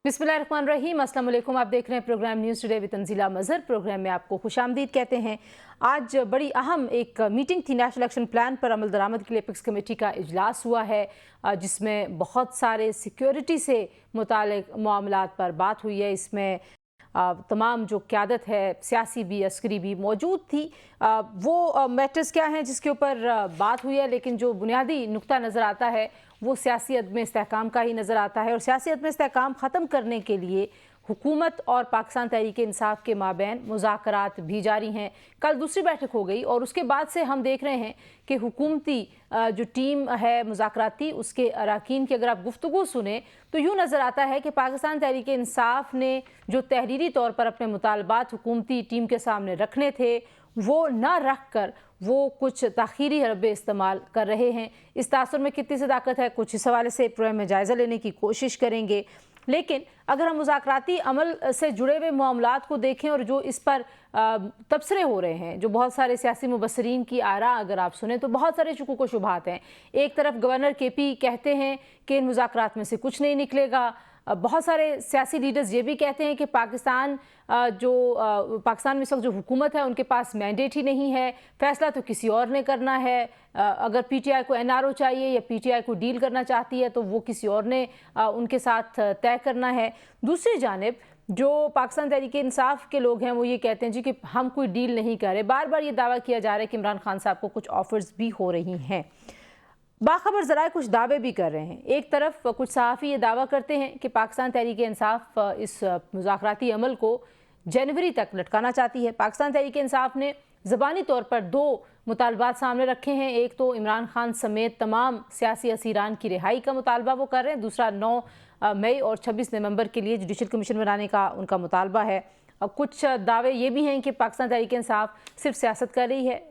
बिस्मिल्लाहिर्रहमानिर्रहीम, अस्सलाम वालेकुम। आप देख रहे हैं programme news today with Tanzeela Mazhar. Programme में आपको खुशामदीद कहते हैं। आज बड़ी अहम एक मीटिंग थी, नेशनल एक्शन प्लान पर अमल दरामद के लिए एपिक्स कमेटी का इजलास हुआ है, जिसमें बहुत सारे सिक्योरिटी से मुतालिक मामलात पर बात हुई है। इसमें तमाम जो क़यादत है, सियासी भी अस्करी भी मौजूद थी। वो मैटर्स क्या हैं जिसके ऊपर बात हुई है, लेकिन जो बुनियादी नुक्ता नज़र आता है वो सियासी अदम इस्तेहकाम का ही नज़र आता है। और सियासी अदम इस्तेहकाम ख़त्म करने के लिए हुकूमत और पाकिस्तान तहरीक इंसाफ के माबैन मुज़ाकरात भी जारी हैं। कल दूसरी बैठक हो गई और उसके बाद से हम देख रहे हैं कि हुकूमती जो टीम है मुज़ाकराती, उसके अरकान की अगर आप गुफ्तगू सुने तो यूँ नज़र आता है कि पाकिस्तान तहरीक इंसाफ ने जो तहरीरी तौर पर अपने मुतालबात हुकूमती टीम के सामने रखने थे वो ना रख कर वो कुछ ताख़ीरी हरबे इस्तेमाल कर रहे हैं। इस तासुर में कितनी सदाकत है, कुछ इस हवाले से प्रोग्राम में जायज़ा लेने की कोशिश करेंगे। लेकिन अगर हम मुज़ाकराती अमल से जुड़े हुए मामलात को देखें और जो इस पर तबसरे हो रहे हैं, जो बहुत सारे सियासी मुबस्सरीन की आरा अगर आप सुने तो बहुत सारे शुकूक व शुबहात हैं। एक तरफ गवर्नर KP कहते हैं कि इन मुज़ाकरात में से कुछ नहीं निकलेगा। बहुत सारे सियासी लीडर्स ये भी कहते हैं कि पाकिस्तान में इस वक्त जो हुकूमत है उनके पास मैंडेट ही नहीं है, फ़ैसला तो किसी और ने करना है। अगर PTI को NRO चाहिए या PTI को डील करना चाहती है तो वो किसी और ने उनके साथ तय करना है। दूसरी जानिब जो पाकिस्तान तहरीक इंसाफ के लोग हैं वो ये कहते हैं जी कि हम कोई डील नहीं कर रहे। बार बार ये दावा किया जा रहा है कि इमरान खान साहब को कुछ ऑफर्स भी हो रही हैं। बाखबर ज़राए कुछ दावे भी कर रहे हैं। एक तरफ कुछ सहाफ़ी ये दावा करते हैं कि पाकिस्तान तहरीक इंसाफ इस मुज़ाकराती अमल को जनवरी तक लटकाना चाहती है। पाकिस्तान तहरीक इंसाफ ने ज़बानी तौर पर 2 मुतालबात सामने रखे हैं। एक तो इमरान खान समेत तमाम सियासी असीरान की रिहाई का मुतालबा वो कर रहे हैं। दूसरा 9 मई और 26 नवंबर के लिए जुडिशल कमीशन बनाने का उनका मुतालबा है। कुछ दावे ये भी हैं कि पाकिस्तान तहरीक इंसाफ सिर्फ सियासत कर रही है,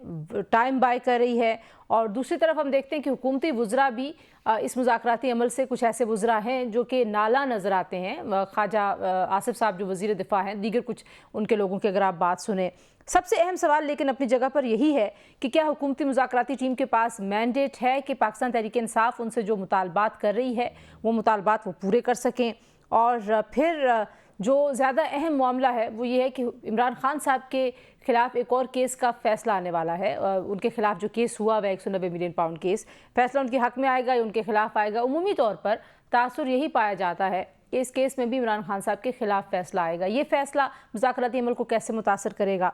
टाइम बाय कर रही है। और दूसरी तरफ हम देखते हैं कि हुकूमती वुज़रा भी इस मुज़ाकराती अमल से कुछ ऐसे वुज़रा हैं जो कि नाला नज़र आते हैं। ख्वाजा आसिफ साहब जो वज़ीर दिफा हैं, दीगर कुछ उनके लोगों की अगर आप बात सुने। सबसे अहम सवाल लेकिन अपनी जगह पर यही है कि क्या हुकूमती मुज़ाकराती टीम के पास मैंडेट है कि पाकिस्तान तहरीक इंसाफ उनसे जो मुतालबात कर रही है वो मुतालबात वो पूरे कर सकें। और फिर जो ज़्यादा अहम मामला है वो ये है कि इमरान खान साहब के ख़िलाफ़ एक और केस का फ़ैसला आने वाला है। उनके ख़िलाफ़ जो केस हुआ वह 190 मिलियन पाउंड केस, फ़ैसला उनके हक़ में आएगा या उनके ख़िलाफ़ आएगा। उमूमी तौर पर तासुर यही पाया जाता है कि इस केस में भी इमरान खान साहब के ख़िलाफ़ फ़ैसला आएगा। ये फ़ैसला मुज़ाकराती अमल को कैसे मुतासर करेगा,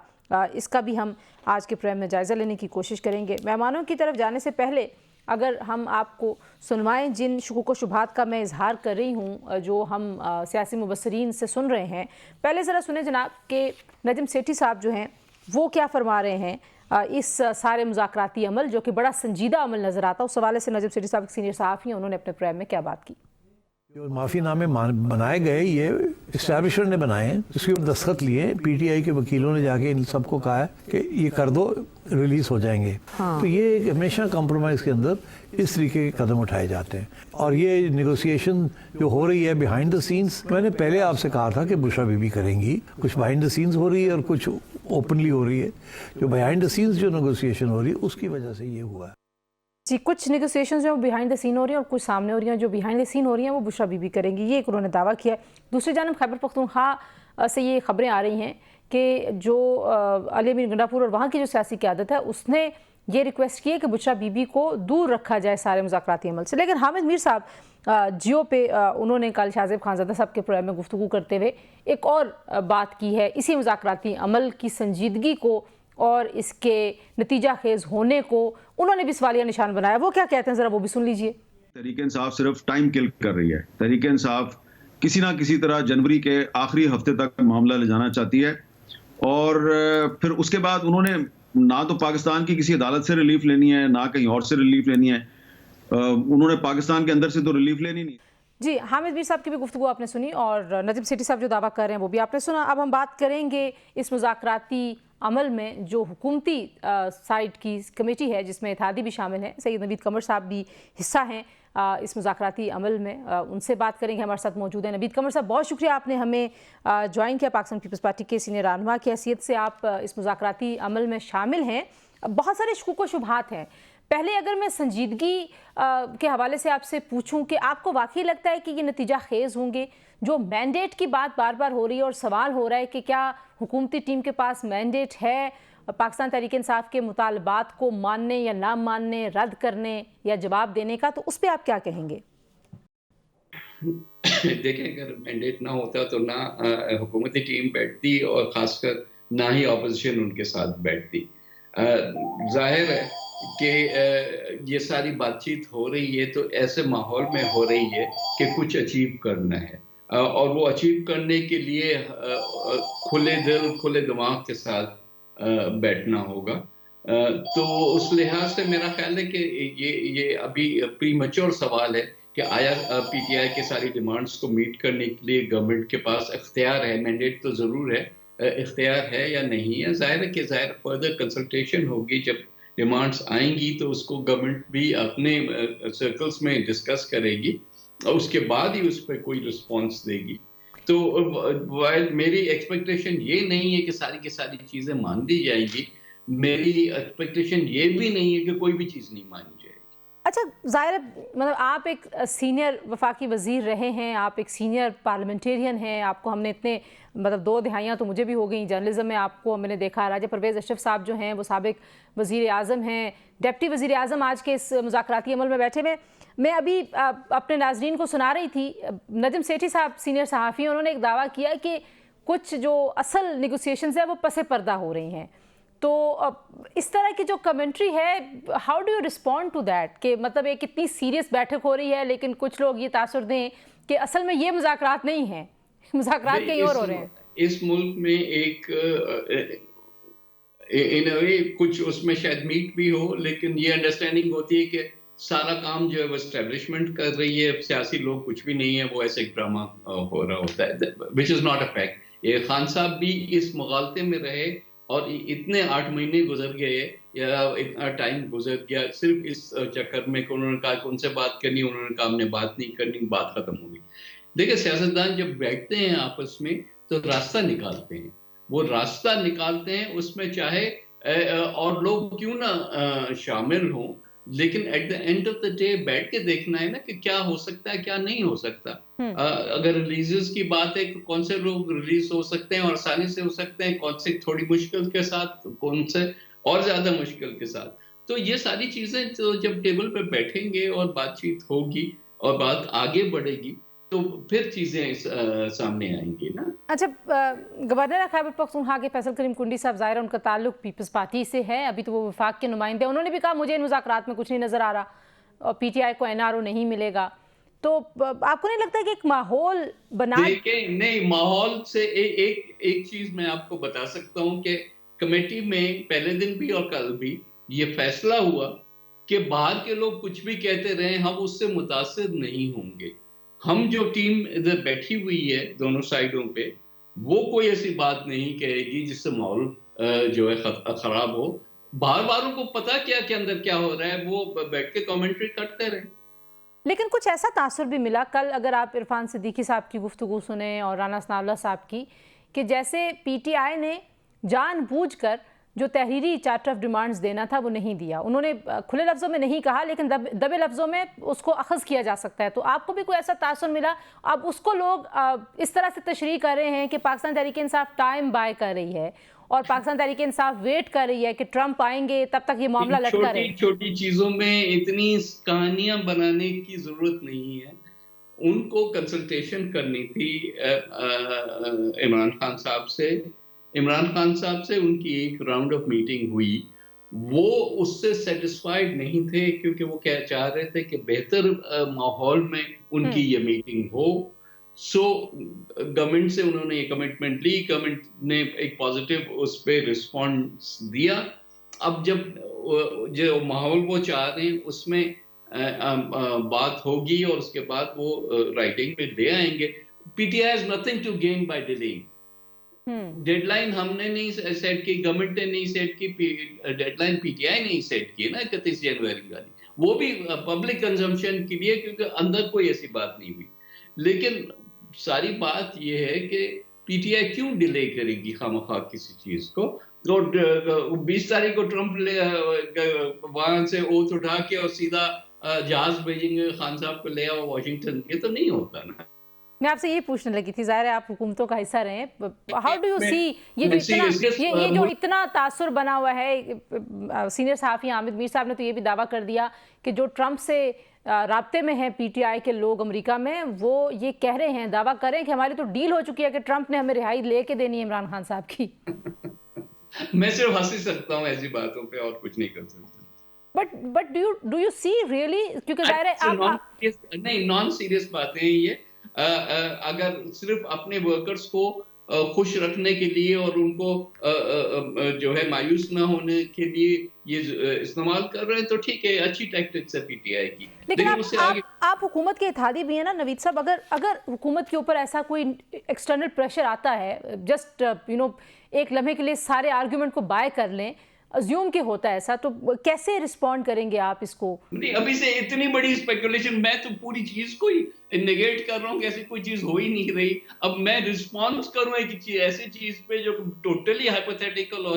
इसका भी हम आज के प्रोग्राम में जायज़ा लेने की कोशिश करेंगे। मेहमानों की तरफ जाने से पहले अगर हम आपको सुनवाएं जिन शुकूक व शुबहात का मैं इजहार कर रही हूँ, जो हम सियासी मुबस्सरीन से सुन रहे हैं। पहले ज़रा सुने जनाब कि नजम सेठी साहब जो हैं वो क्या फरमा रहे हैं इस सारे मुज़ाकराती अमल जो कि बड़ा संजीदा अमल नज़र आता है। उस हवाले से नजम सेठी साहब सीनियर सहाफ़ी हैं, उन्होंने अपने प्रोग्राम में क्या बात की। जो माफ़ीनामे बनाए गए ये इस्टेब्लिशर ने बनाए हैं, उसके ऊपर दस्तखत लिए। PTI के वकीलों ने जाके इन सबको कहा है कि ये कर दो, रिलीज़ हो जाएंगे। हाँ। तो ये हमेशा कंप्रोमाइज़ के अंदर इस तरीके के कदम उठाए जाते हैं। और ये नेगोशिएशन जो हो रही है बिहाइंड द सीन्स, मैंने पहले आपसे कहा था कि बुशरा बीबी करेंगी। कुछ बिहाइंड द सीन्स हो रही है और कुछ ओपनली हो रही है। जो बिहाइंड द सीन्स जो नेगोशिएशन हो रही है उसकी वजह से ये हुआ है जी। कुछ नेगोशिएशन जो बिहाइंड द सीन हो रही हैं और कुछ सामने हो रही हैं। जो बिहाइंड द सीन हो रही हैं वो बुशरा बीबी करेंगी, ये एक उन्होंने दावा किया। दूसरी जानब खैबर पख्तूनख्वा से ये खबरें आ रही हैं कि जो अली अमीर गंडापुर और वहाँ की जो सियासी क़यादत है उसने ये रिक्वेस्ट की है कि बुशरा बीबी को दूर रखा जाए सारे मुज़ाकराती अमल से। लेकिन हामिद मीर साहब जियो पे उन्होंने कल शाहज़ेब खानज़ादा साहब के प्रोग्राम में गुफ्तगू करते हुए एक और बात की है इसी मुज़ाकराती अमल की संजीदगी को और इसके नतीजा खेज होने को उन्होंने भी सवालिया निशान बनाया। वो क्या कहते हैं ज़रा वो भी सुन लीजिए। तहरीक इंसाफ सिर्फ टाइम किल कर रही है। तहरीक इंसाफ किसी ना किसी तरह जनवरी के आखिरी हफ्ते तक मामला ले जाना चाहती है और फिर उसके बाद उन्होंने ना तो पाकिस्तान की किसी अदालत से रिलीफ लेनी है ना कहीं और से रिलीफ लेनी है। उन्होंने पाकिस्तान के अंदर से तो रिलीफ लेनी नहीं। जी, हामिद मीर साहब की भी गुफ्तगू आपने सुनी और नजम सेठी साहब जो दावा कर रहे हैं वो भी आपने सुना। अब हम बात करेंगे इस मुज़ाकराती अमल में जो हुकूमती साइड की कमेटी है जिसमें इत्तेहादी भी शामिल हैं, सैयद नवीद कमर साहब भी हिस्सा हैं इस मुज़ाकराती अमल में। उनसे बात करेंगे, हमारे साथ मौजूद हैं नवीद कमर साहब। बहुत शुक्रिया आपने हमें ज्वाइन किया। पाकिस्तान पीपल्स पार्टी के सीनियर रहनुमा की हैसियत से आप इस मुज़ाकराती अमल में शामिल हैं। बहुत सारे शुकूक व शुबहात हैं। पहले अगर मैं संजीदगी के हवाले से आपसे पूछूं कि आपको वाकई लगता है कि ये नतीजा खेज होंगे? जो मैंडेट की बात बार बार हो रही है और सवाल हो रहा है कि क्या हुकूमती टीम के पास मैंडेट है पाकिस्तान तहरीक इंसाफ के मुतालबात को मानने या ना मानने, रद्द करने या जवाब देने का, तो उस पर आप क्या कहेंगे? देखें, अगर मैंडेट ना होता तो ना हुकूमती टीम बैठती और खासकर ना ही ऑपोजिशन उनके साथ बैठती। जाहिर है कि ये सारी बातचीत हो रही है तो ऐसे माहौल में हो रही है कि कुछ अचीव करना है, और वो अचीव करने के लिए खुले दिल खुले दिमाग के साथ बैठना होगा। तो उस लिहाज से मेरा ख्याल है कि ये अभी प्रीमैच्योर सवाल है कि आया पीटीआई के सारी डिमांड्स को मीट करने के लिए गवर्नमेंट के पास इख्तियार है, मैंडेट तो ज़रूर है, इख्तियार है या नहीं है। ज़ाहिर है कि फर्दर कंसल्टेशन होगी, जब डिमांड्स आएंगी तो उसको गवर्नमेंट भी अपने सर्कल्स में डिस्कस करेगी और उसके बाद ही उस पर कोई रिस्पॉन्स देगी। तो मेरी एक्सपेक्टेशन ये नहीं है कि सारी की सारी चीज़ें मान दी जाएंगी, मेरी एक्सपेक्टेशन ये भी नहीं है कि कोई भी चीज़ नहीं मानी जाएगी। अच्छा, ज़ाहिर मतलब आप एक सीनियर वफाकी वज़ीर रहे हैं, आप एक सीनियर पार्लियामेंटेरियन हैं, आपको हमने इतने मतलब 2 दिहाइयाँ तो मुझे भी हो गई जर्नलिज्म में, आपको मैंने देखा। राजा परवेज़ अशरफ साहब जो हैं वो साबिक वज़ीर आज़म हैं, डिप्टी वज़ीर आज़म आज के इस मुज़ाकराती अमल में बैठे हुए। मैं अभी अपने नाज़रीन को सुना रही थी, नजम सेठी साहब सीनियर सहाफ़ी, उन्होंने एक दावा किया कि कुछ जो असल नेगोशिएशंस है वो पसे पर्दा हो रही हैं। तो इस तरह की जो कमेंट्री है, how do you respond to that? कि मतलब एक इतनी सीरियस बैठक हो रही है लेकिन कुछ लोग ये तासुर दें कि असल में ये मुज़ाकरात नहीं हैं, मुज़ाकरात कहीं और हो रहे हैं। इस मुल्क में एक इन अ वे कुछ उसमें शायद मीट भी हो, लेकिन ये अंडरस्टैंडिंग होती है कि सारा काम जो है वो एस्टेब्लिशमेंट कर रही है, सियासी लोग कुछ भी नहीं है, वो ऐसे एक ड्रामा हो रहा होता है, which is not a fact. ये खान साहब भी इस मुगालते में रहे और इतने 8 महीने गुजर गए या इतना टाइम गुजर गया सिर्फ इस चक्कर में कि उन्होंने कहा कि उनसे बात करनी, उन्होंने कहा हमने बात नहीं करनी, बात खत्म हो गई। देखिए, सियासतदान जब बैठते हैं आपस में तो रास्ता निकालते हैं, वो रास्ता निकालते हैं, उसमें चाहे और लोग क्यों ना शामिल हों, लेकिन at the end of the day बैठ के देखना है ना कि क्या हो सकता है, क्या नहीं हो सकता। अगर रिलीजेस की बात है, कौन से लोग रिलीज हो सकते हैं और आसानी से हो सकते हैं, कौन से थोड़ी मुश्किल के साथ, कौन से और ज्यादा मुश्किल के साथ। तो ये सारी चीजें तो जब टेबल पे बैठेंगे और बातचीत होगी और बात आगे बढ़ेगी तो फिर चीजें सामने आएंगी ना। अच्छा, गवर्नर खैबर पख्तूनख्वा के फैसल करीम कुंडी साहब, ज़ाहिर उनका ताल्लुक पीपल्स पार्टी से है, अभी तो वो वफाक के नुमाइंदे, उन्होंने भी कहा मुझे इन मुज़ाकरात में कुछ नहीं नज़र आ रहा और पीटीआई को एनआरओ नहीं मिलेगा। तो आपको नहीं लगता कि एक माहौल बना? देखिए, नहीं, माहौल से एक चीज मैं आपको बता सकता हूँ कि कमेटी में पहले दिन भी और कल भी ये फैसला हुआ कि बाहर के लोग कुछ भी कहते रहे, हम उससे मुतासिर नहीं होंगे। हम जो टीम इधर बैठी हुई है दोनों साइडों पे, वो कोई ऐसी बात नहीं कहेगी जिससे माहौल जो है खराब हो। बाहर वालों को पता क्या के अंदर क्या हो रहा है, वो बैठ के कमेंट्री करते रहे। लेकिन कुछ ऐसा तासुर भी मिला कल, अगर आप इरफान सिद्दीकी साहब की गुफ्तगू सुने और राना सनाउल्लाह साहब की, कि जैसे पीटीआई ने जानबूझकर जो तहरीरी चार्टर ऑफ डिमांड्स देना था वो नहीं दिया। उन्होंने खुले लफ्ज़ों में नहीं कहा लेकिन दबे लफ्ज़ों में उसको अखज़ किया जा सकता है। तो आपको भी कोई ऐसा तासुर मिला? अब उसको लोग इस तरह से तशरीह कर रहे हैं कि पाकिस्तान तहरीक इंसाफ टाइम बाय कर रही है और पाकिस्तान तहरीक इंसाफ वेट कर रही है कि ट्रंप आएंगे तब तक ये मामला लटका रहे। छोटी चीज़ों में इतनी कहानियां बनाने की ज़रूरत नहीं है। उनको कंसल्टेशन करनी थी इमरान खान साहब से। इमरान खान साहब से उनकी एक राउंड ऑफ मीटिंग हुई, वो उससे सेटिस्फाइड नहीं थे क्योंकि वो क्या चाह रहे थे कि बेहतर माहौल में उनकी ये मीटिंग हो। सो गवर्नमेंट से उन्होंने ये कमिटमेंट ली, गवर्नमेंट ने एक पॉजिटिव उस पर रिस्पॉन्स दिया। अब जब जो माहौल वो चाह रहे हैं उसमें बात होगी और उसके बाद वो राइटिंग में ले आएंगे। PTI has nothing to gain by delaying. Deadline हमने नहीं सेट की, गवर्नमेंट ने नहीं सेट की, डेडलाइन पीटीआई ने सेट की ना 31 जनवरी वाली, वो भी पब्लिक कंजम्पशन के लिए, क्योंकि अंदर कोई ऐसी बात नहीं हुई। लेकिन सारी बात ये है कि पीटीआई क्यों डिले करेगी खामखा किसी चीज को। तो 20 तारीख को ट्रंप वहां से ओथ उठा के और सीधा जहाज भेजेंगे, खान साहब को ले आओ वॉशिंगटन, ये तो नहीं होता ना। मैं आपसे ये पूछने लगी थी, ज़ाहिर है आप हुकूमतों का हिस्सा रहे हैं, हाउ डू यू सी ये जो इतना ये जो इतना तासुर बना हुआ है। सीनियर सहाफ़ी आमिर मीर साहब ने तो ये भी दावा कर दिया कि जो ट्रंप से राब्ते में हैं पीटीआई के लोग अमेरिका में, वो ये कह रहे हैं, दावा कर रहे हैं कि हमारी तो डील हो चुकी है कि ट्रंप ने हमें रिहाई लेके देनी है इमरान खान साहब की। मैं सिर्फ हंस ही सकता हूँ ऐसी बातों पे, और कुछ नहीं कर सकता। But do you see really, क्योंकि ज़ाहिर है आप नहीं, नॉन सीरियस बातें हैं ये। अगर सिर्फ अपने वर्कर्स को खुश रखने के लिए और उनको जो है मायूस ना होने के लिए ये इस्तेमाल कर रहे हैं तो ठीक है, अच्छी टैक्टिक्स है पीटीआई की। लेकिन आप हुकूमत के इत्तेहादी भी हैं ना नवीद साहब, अगर हुकूमत के ऊपर ऐसा कोई एक्सटर्नल प्रेशर आता है, जस्ट एक लम्हे के लिए सारे आर्गुमेंट को बाय कर लें, अज्यूम के होता है ऐसा, तो कैसे रिस्पॉन्ड करेंगे आप इसको? नहीं, अभी से इतनी बड़ी स्पेकुलेशन, मैं तो पूरी चीज को ही नेगेट कर रहा हूँ कि ऐसी कोई चीज हो ही नहीं रही। अब मैं रिस्पॉन्स करूँ एक ऐसी चीज पे जो टोटली हाइपोथेटिकल हो,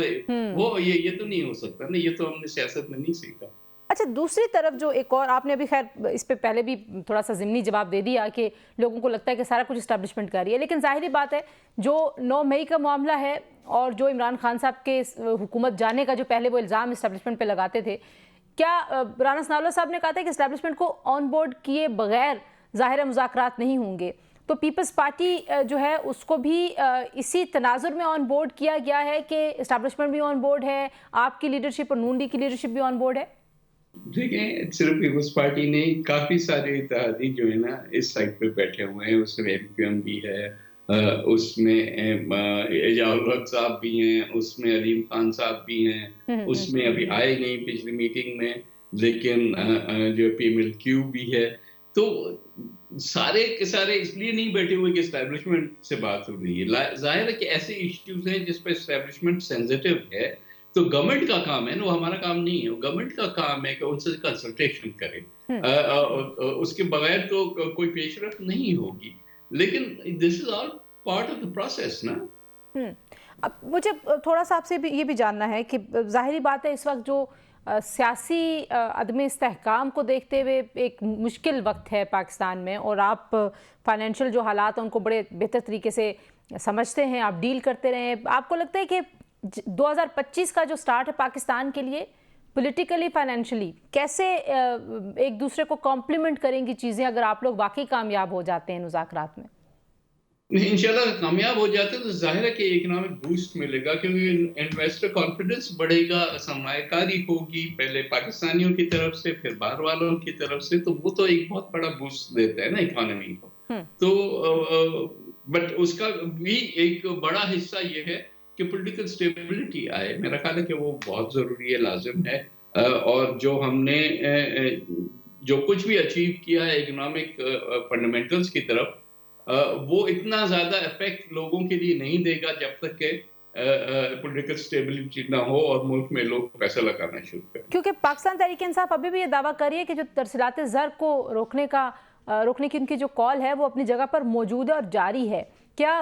वो ये तो नहीं हो सकता ना, ये तो हमने सियासत में नहीं सीखा। अच्छा, दूसरी तरफ जो एक और, आपने अभी खैर इस पे पहले भी थोड़ा सा ज़िमनी जवाब दे दिया कि लोगों को लगता है कि सारा कुछ इस्टेब्लिशमेंट कर रही है, लेकिन जाहिर बात है जो 9 मई का मामला है और जो इमरान खान साहब के हुकूमत जाने का जो पहले वो इल्ज़ाम इस्टेब्लिशमेंट पे लगाते थे, क्या राना सनाउल्लाह साहब ने कहा था कि इस्टेब्लिशमेंट को ऑन बोर्ड किए बगैर ज़ाहिर मुज़ाकरात नहीं होंगे, तो पीपल्स पार्टी जो है उसको भी इसी तनाजुर में ऑन बोर्ड किया गया है कि इस्टेब्लिशमेंट भी ऑन बोर्ड है, आपकी लीडरशिप और नून लीग की लीडरशिप भी ऑन बोर्ड है? देखिए, सिर्फ पीपल्स पार्टी ने, काफी सारे इत्तेहादी जो है ना इस साइड पे बैठे हुए हैं, उसमें एमक्यूएम भी है, उसमें एजाजुल हक साहब भी हैं, उसमें अलीम खान साहब भी हैं, उसमें अभी आए नहीं पिछली मीटिंग में, लेकिन जो पीएमएलक्यू भी है। तो सारे के सारे इसलिए नहीं बैठे हुए कि एस्टैब्लिशमेंट से बात हो रही है। जाहिर है कि ऐसे इश्यूज हैं जिस पर एस्टैब्लिशमेंट सेंसिटिव है, तो गवर्नमेंट का काम है ना, वो हमारा काम नहीं है, गवर्नमेंट का काम है कि उनसे कंसल्टेशन करे। उसके बगैर तो कोई पेशरफ्त नहीं होगी, लेकिन this is all part of the process ना। अब मुझे थोड़ा सा आपसे भी ये भी जानना है कि जाहिर बात है इस वक्त जो सियासी अदम इस्तेहकाम को देखते हुए एक मुश्किल वक्त है पाकिस्तान में, और आप फाइनेंशियल जो हालात हैं उनको बड़े बेहतर तरीके से समझते हैं, आप डील करते रहे हैं। आपको लगता है कि 2025 का जो स्टार्ट है पाकिस्तान के लिए पॉलिटिकली फाइनेंशियली कैसे एक दूसरे को कॉम्प्लीमेंट करेंगी चीज़ें, अगर आप लोग वाकई कामयाब हो जाते हैं मुज़ाकरात में? इंशाल्लाह कामयाब हो जाते हैं तो जाहिर है कि इकोनॉमिक बूस्ट मिलेगा, क्योंकि इन्वेस्टर कॉन्फिडेंस बढ़ेगा, सरमायाकारी होगी, पहले पाकिस्तानियों की तरफ से फिर बाहर वालों की तरफ से, तो वो तो एक बहुत बड़ा बूस्ट देता है ना इकोनॉमी को। तो बट उसका भी एक बड़ा हिस्सा ये है कि पॉलिटिकल स्टेबिलिटी आए। मेरा ख्याल है कि वो बहुत ज़रूरी है, लाजिम है। और जो हमने जो कुछ भी अचीव किया है इकोनॉमिक फंडामेंटल्स की तरफ, वो इतना ज़्यादा इफेक्ट लोगों के लिए नहीं देगा जब तक के पॉलिटिकल स्टेबिलिटी ना हो और मुल्क में लोग पैसा लगाना शुरू करें। क्योंकि पाकिस्तान तहरीक इंसाफ अभी भी ये दावा कर रही है कि जो तरसीलात ज़र को रोकने की उनकी जो कॉल है वो अपनी जगह पर मौजूद है और जारी है। क्या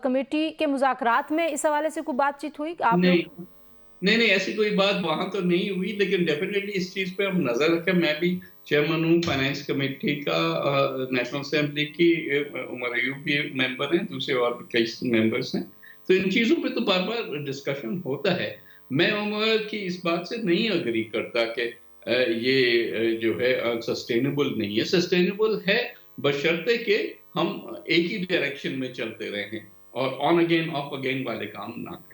कमेटी के मुज़ाकरात में इस हवाले से कोई बातचीत हुई? आप नहीं, ऐसी कोई बात वहां तो नहीं हुई, लेकिन डेफिनेटली इस चीज पे हम नजर रखें। मैं भी चेयरमैन हूँ फाइनेंस कमेटी का, नेशनल असेंबली की, उमर अयूब भी मेंबर हैं, दूसरे और कई मेंबर्स हैं, तो इन चीजों पे तो बार बार डिस्कशन होता है। मैं उमर की इस बात से नहीं अग्री करता कि ये जो है सस्टेनेबल नहीं है। सस्टेनेबल है बशर्ते कि हम एक ही डायरेक्शन में चलते रहें और ऑन अगेन ऑफ अगेन वाले काम ना करें।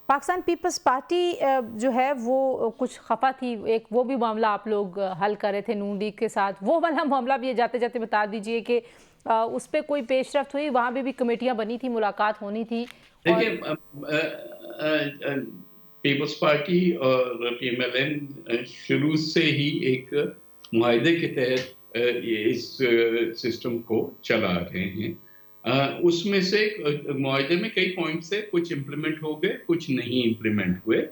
पाकिस्तान पीपल्स पार्टी जो है वो कुछ खफा थी, एक वो भी मामला आप लोग हल कर रहे थे नून लीग के साथ, वो वाला मामला भी जाते जाते बता दीजिए कि उस पर कोई पेशरफ्त हुई? वहाँ भी कमेटियाँ बनी थी, मुलाकात होनी थी। देखिए, पीपल्स पार्टी और पीएमएलएन शुरू से ही एक मुआहदे के तहत इस सिस्टम को चला रहे हैं। उसमें से मुआहदे में कई पॉइंट से कुछ इम्प्लीमेंट हो गए, कुछ नहीं इम्प्लीमेंट हुए।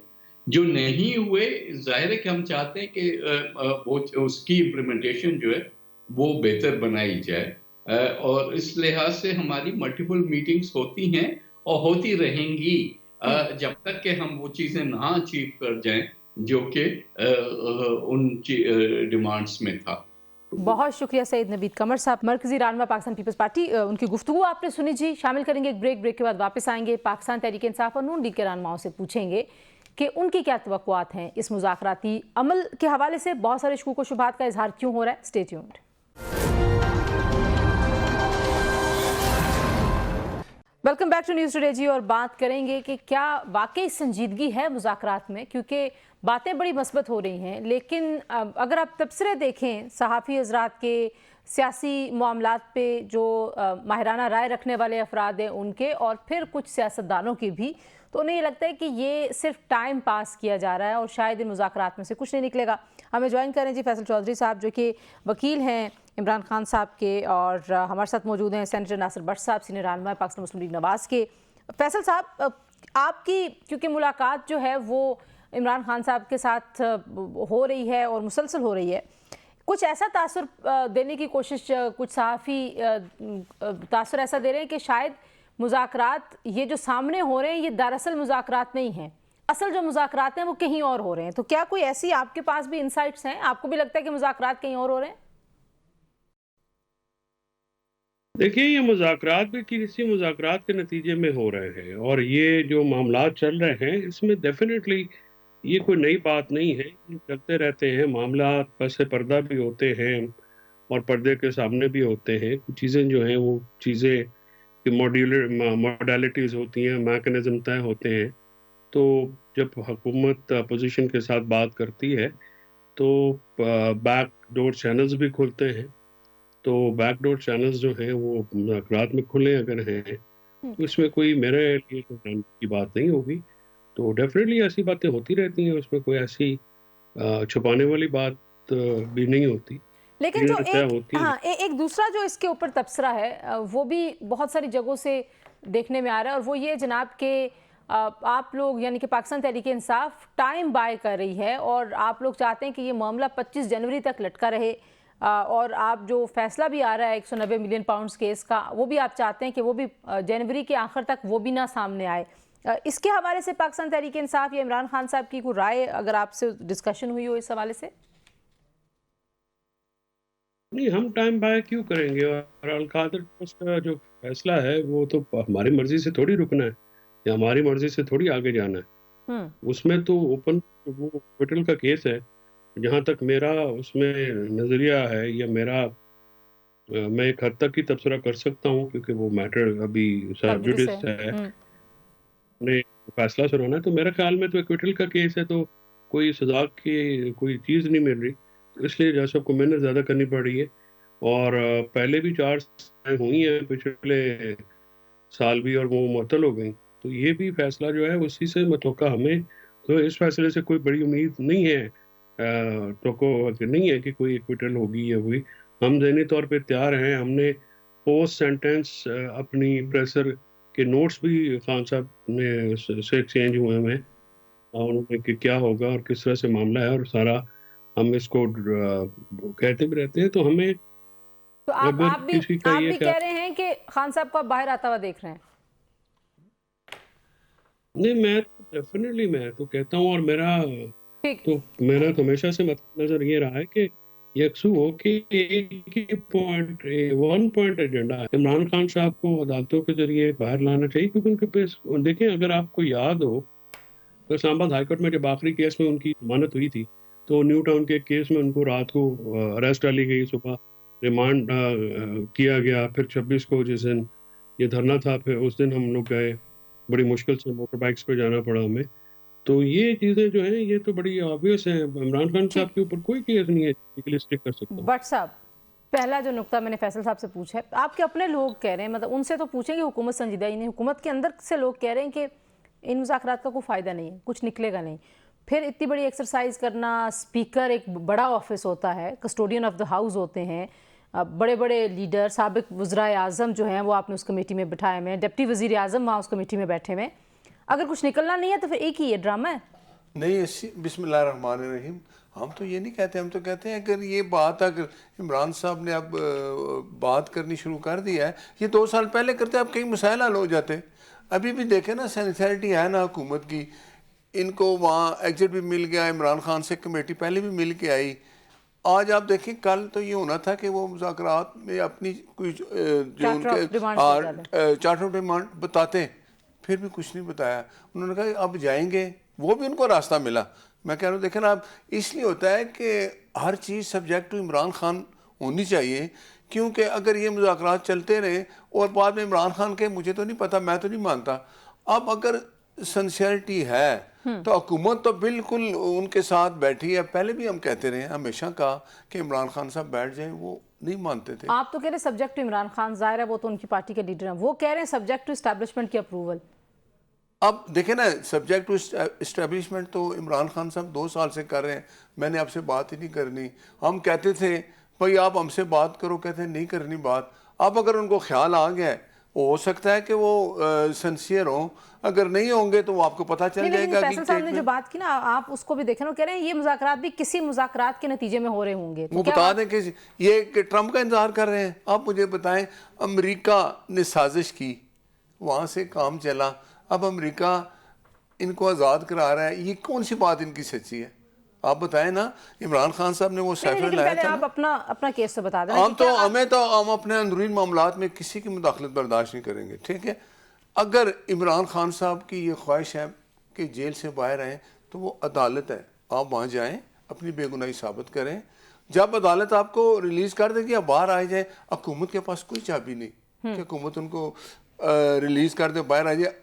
जो नहीं हुए, जाहिर है कि हम चाहते हैं कि वो उसकी इम्प्लीमेंटेशन जो है वो बेहतर बनाई जाए, और इस लिहाज से हमारी मल्टीपल मीटिंग्स होती हैं और होती रहेंगी। जब तक कि हम वो चीजें ना अचीव कर जाएं जो कि उन डिमांड्स में था। बहुत शुक्रिया सईद नवीद कमर साहब। मरकजी रहनुमा पाकिस्तान पीपल्स पार्टी, उनकी गुफ्तगू आपने सुनी जी। शामिल करेंगे एक ब्रेक के बाद वापस आएंगे। पाकिस्तान तहरीक इंसाफ और नून लीग के रहनुमाओं से पूछेंगे कि उनकी क्या तवक्कुआत हैं इस मुज़ाकराती अमल के हवाले से। बहुत सारे शकूक व शुबहात का इजहार क्यों हो रहा है? Stay tuned. Welcome back to news today जी। और बात करेंगे कि क्या वाकई संजीदगी है मुज़ाकरात में, क्योंकि बातें बड़ी मस्बत हो रही हैं, लेकिन अगर आप तबसरे देखें सहाफ़ी हज़रात के, सियासी मामलात पे जो माहिराना राय रखने वाले अफराद हैं उनके, और फिर कुछ सियासतदानों की भी, तो उन्हें ये लगता है कि ये सिर्फ टाइम पास किया जा रहा है और शायद इन मुज़ाकरात में से कुछ नहीं निकलेगा। हमें ज्वाइन करें जी फैसल चौधरी साहब, जो कि वकील हैं इमरान खान साहब के, और हमारे साथ मौजूद हैं सेनेटर नासिर भट्ट साहब, सीनियर रहनुमा पाकिस्तान मुस्लिम लीग नवाज़ के। फैसल साहब, आपकी क्योंकि मुलाकात जो है वो इमरान खान साहब के साथ हो रही है और मुसलसल हो रही है, कुछ ऐसा तासुर देने की कोशिश कुछ सहाफ़ी तासुर ऐसा दे रहे हैं कि शायद मुज़ाकरात ये जो सामने हो रहे हैं ये दरअसल मुज़ाकरात नहीं हैं, असल जो मुज़ाकरात हैं वो कहीं और हो रहे हैं। तो क्या कोई ऐसी आपके पास भी इंसाइट्स हैं? आपको भी लगता है कि मुज़ाकरात कहीं और हो रहे हैं? देखिए, ये मुज़ाकरात भी किसी मुज़ाकरात के नतीजे में हो रहे हैं, और ये जो मामलात चल रहे हैं इसमें डेफिनेटली ये कोई नई बात नहीं है, ये चलते रहते हैं। मामलात पस पर्दा भी होते हैं और पर्दे के सामने भी होते हैं। कुछ चीज़ें जो हैं वो चीज़ें की मॉडलिटीज़ होती हैं, मैकेनिज़्म तय होते हैं। तो जब हुकूमत अपोजिशन के साथ बात करती है तो बैक डोर चैनल्स भी खुलते हैं। तो बैकडोर चैनल्स जो हैं वो मुज़ाकरात में खुले अगर हैं तो इसमें कोई मेरे लिए तो हैरानी की बात नहीं होगी। तो डेफिनेटली ऐसी बातें होती रहती हैं, उसमें कोई ऐसी छुपाने वाली बात भी नहीं होती। लेकिन जो तय एक होती है। हाँ एक दूसरा जो इसके ऊपर तबसरा है वो भी बहुत सारी जगहों से देखने में आ रहा है, और वो ये जनाब के आप लोग यानी कि पाकिस्तान तहरीक इंसाफ टाइम बाय कर रही है, और आप लोग चाहते हैं कि ये मामला 25 जनवरी तक लटका रहे, और आप जो फैसला भी आ रहा है 190 मिलियन पाउंड्स केस का, वो भी आप चाहते हैं कि वो भी जनवरी के आखिर तक वो भी ना सामने आए। इसके हवाले से पाकिस्तान तहरीक इंसाफ या इमरान खान साहब की कोई राय अगर आपसे डिस्कशन हुई हो इस हवाले से? नहीं, हम टाइम बाय क्यों करेंगे? और अल-कादर ट्रस्ट का जो फैसला है वो तो हमारी मर्जी से थोड़ी रुकना है या हमारी मर्जी से थोड़ी आगे जाना है। उसमें तो ओपन वो एक्विटल का केस है। जहाँ तक मेरा उसमें नज़रिया है या मेरा मैं एक हद तक ही तबसरा कर सकता हूँ, क्योंकि वो मैटर अभी सब जुडिस है, ने फैसला सुनाना है। तो मेरे ख्याल में तो एक्विटल का केस है, तो कोई सजा की कोई चीज़ नहीं मिल रही, तो इसलिए जज साहब को मेहनत ज़्यादा करनी पड़ रही है। और पहले भी 4 सज़ाएँ हुई हैं पिछले साल भी, और वो मुअत्तल हो गई। तो ये भी फैसला जो है उसी से मुतवक्का हमें तो इस फैसले से कोई बड़ी उम्मीद नहीं है, तो नहीं है कि कोई एक्विटल होगी या हुई। हम ज़हनी तौर पे तैयार हैं। हमने पोस्ट सेंटेंस अपनी प्रेसर के नोट्स भी खान साहब ने से एक्सचेंज हुए हैं उन्होंने कि क्या होगा और किस तरह से मामला है, और सारा हम इसको कहते भी रहते हैं। तो हमें तो आप भी कह रहे हैं कि खान साहब को आप बाहर आता हुआ देख रहे हैं? नहीं, मैं डेफिनेटली मैं तो कहता हूँ, और मेरा तो हमेशा से मतलब नजर ये रहा है कि यकसू हो कि एक ही पॉइंट, वन पॉइंट एजेंडा है। इमरान खान साहब को अदालतों के जरिए बाहर लाना चाहिए, क्योंकि उनके पास देखें, अगर आपको याद हो तो इस्लामाबाद हाईकोर्ट में जब आखिरी केस में उनकी जमानत हुई थी तो न्यू टाउन के केस में उनको रात को अरेस्ट डाली गई, सुबह रिमांड किया गया। फिर 26 को जिस दिन ये धरना था, फिर उस दिन हम लोग गए, बड़ी मुश्किल से मोटर बाइक्स पे जाना पड़ा हमें। तो ये चीज़ें जो हैं ये तो बड़ी ऑब्वियस हैं। इमरान खान साहब के ऊपर कोई केस नहीं है जिसके लिए स्टिक कर सकता। बट साहब, पहला जो नुक्ता मैंने फैसल साहब से पूछा है, आपके अपने लोग कह रहे हैं, मतलब उनसे तो पूछेंगे हुकूमत संजीदा ही नहीं, हुकूमत के अंदर से लोग कह रहे हैं कि इन मुज़ाकरात का कोई फ़ायदा नहीं है, कुछ निकलेगा नहीं। फिर इतनी बड़ी एक्सरसाइज करना, स्पीकर एक बड़ा ऑफिस होता है, कस्टोडियन ऑफ द हाउस होते हैं, बड़े बड़े लीडर, साबिक वज़राए आज़म जो हैं वो आपने उस कमेटी में बिठाए हुए हैं, डिप्टी वज़ीर आज़म वहाँ उस कमेटी में बैठे हुए हैं। अगर कुछ निकलना नहीं है तो फिर एक ही ये ड्रामा है। नहीं, बिस्मिल्लाहिर्रहमानिर्रहीम, हम तो ये नहीं कहते, हम तो कहते हैं अगर ये बात अगर इमरान साहब ने अब बात करनी शुरू कर दी है, ये 2 साल पहले करते अब कई मसाइल हल हो जाते। अभी भी देखे ना, सिंसियरिटी है ना हुकूमत की। इनको वहाँ एग्जिट भी मिल गया, इमरान खान से कमेटी पहले भी मिल के आई। आज आप देखें, कल तो ये होना था कि वो मुज़ाकरात में अपनी कुछ जो उनके चार्टर ऑफ डिमांड बताते, फिर भी कुछ नहीं बताया। उन्होंने कहा अब जाएंगे, वो भी उनको रास्ता मिला। मैं कह रहा हूँ देखें ना, अब इसलिए होता है कि हर चीज़ सब्जेक्ट टू इमरान खान होनी चाहिए, क्योंकि अगर ये मुज़ाकरात चलते रहे और बाद में इमरान खान के मुझे तो नहीं पता, मैं तो नहीं मानता। अब अगर सिंसियरिटी है तो हुकूमत तो बिल्कुल उनके साथ बैठी है। पहले भी हम कहते रहे, हमेशा कहा कि इमरान खान साहब बैठ जाएं, वो नहीं मानते थे। आप तो कह रहे हैं सब्जेक्ट टू इमरान खान, जाहिर है वो तो उनकी पार्टी के लीडर हैं, वो कह रहे हैं सब्जेक्ट टू एस्टैब्लिशमेंट की अप्रूवल। अब देखें ना, सब्जेक्ट टू इस्टेब्लिशमेंट तो इमरान खान साहब 2 साल से कर रहे हैं। मैंने आपसे बात ही नहीं करनी। हम कहते थे भाई आप हमसे बात करो, कहते हैं नहीं करनी बात। अब अगर उनको ख्याल आ गया, हो सकता है कि वो सिंसियर हों, अगर नहीं होंगे तो वो आपको पता चल जाएगा। फैसल साहब ने जो बात की ना, आप उसको भी देखें, कह रहे हैं ये मुज़ाकरात भी किसी मुज़ाकरात के नतीजे में हो रहे होंगे। वो बता दें कि ये ट्रम्प का इंतजार कर रहे हैं। आप मुझे बताएं, अमेरिका ने साजिश की, वहाँ से काम चला, अब अमेरिका इनको आज़ाद करा रहा है। ये कौन सी बात इनकी सच्ची है? आप बताएं ना। इमरान खान साहब ने वो सैफरन लाया था। आप अपना केस तो बता दें। हम अपने अंदरूनी मामलात में किसी की मुदाखलत बर्दाश्त नहीं करेंगे, ठीक है। अगर इमरान खान साहब की ये ख्वाहिश है कि जेल से बाहर आएँ, तो वो अदालत है, आप वहाँ जाएँ, अपनी बेगुनाही साबित करें। जब अदालत आपको रिलीज़ कर देगी, आप बाहर आ जाए। हुकूमत के पास कोई चाबी नहीं कि हुकूमत उनको रिलीज़ कर दे, बाहर आ जाए।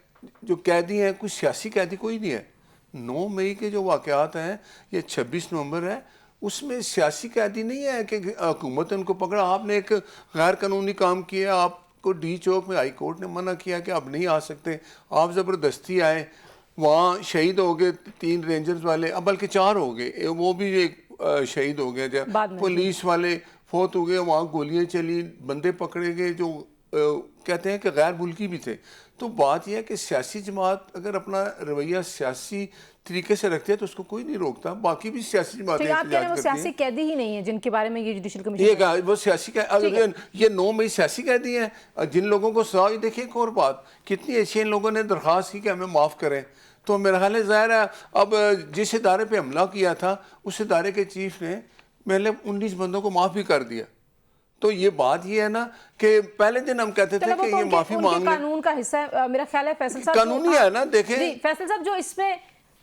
जो कैदी हैं, कुछ सियासी कैदी कोई नहीं है। 9 मई के जो वाक़यात हैं, ये 26 नवंबर है, उसमें सियासी कैदी नहीं है कि हुकूमत ने उनको पकड़ा। आपने एक गैर कानूनी काम किया, आपको डी चौक में हाई कोर्ट ने मना किया कि आप नहीं आ सकते, आप ज़बरदस्ती आए, वहाँ शहीद हो गए 3 रेंजर्स वाले, अब बल्कि 4 हो गए, वो भी एक शहीद हो गया। जब पुलिस वाले फोत हो गए, वहाँ गोलियाँ चली, बंदे पकड़े गए जो कहते हैं कि गैर मुल्की भी थे। तो बात यह है कि सियासी जमात अगर अपना रवैया सियासी तरीके से रखती है तो उसको कोई नहीं रोकता। बाकी भी सियासी जमातें वो सियासी कैदी ही नहीं है जिनके बारे में ये जुडिशल कमीशन, वो सियासी ये 9 मई सियासी कैदी हैं जिन लोगों को सजा। देखिए एक और बात, कितनी ऐसी लोगों ने दरख्वास्त की कि हमें माफ़ करें, तो मेरा ख्याल है ज़ाहिर है अब जिस इदारे पर हमला किया था उस इदारे के चीफ ने पहले 19 बंदों को माफ़ भी कर दिया। तो ये बात ये है ना कि पहले दिन हम कहते थे कि ये माफी मांग ले, कानून का हिस्सा है। मेरा ख्याल है फैसल साहब कानूनी है ना। देखें फैसल साहब, जो इसमें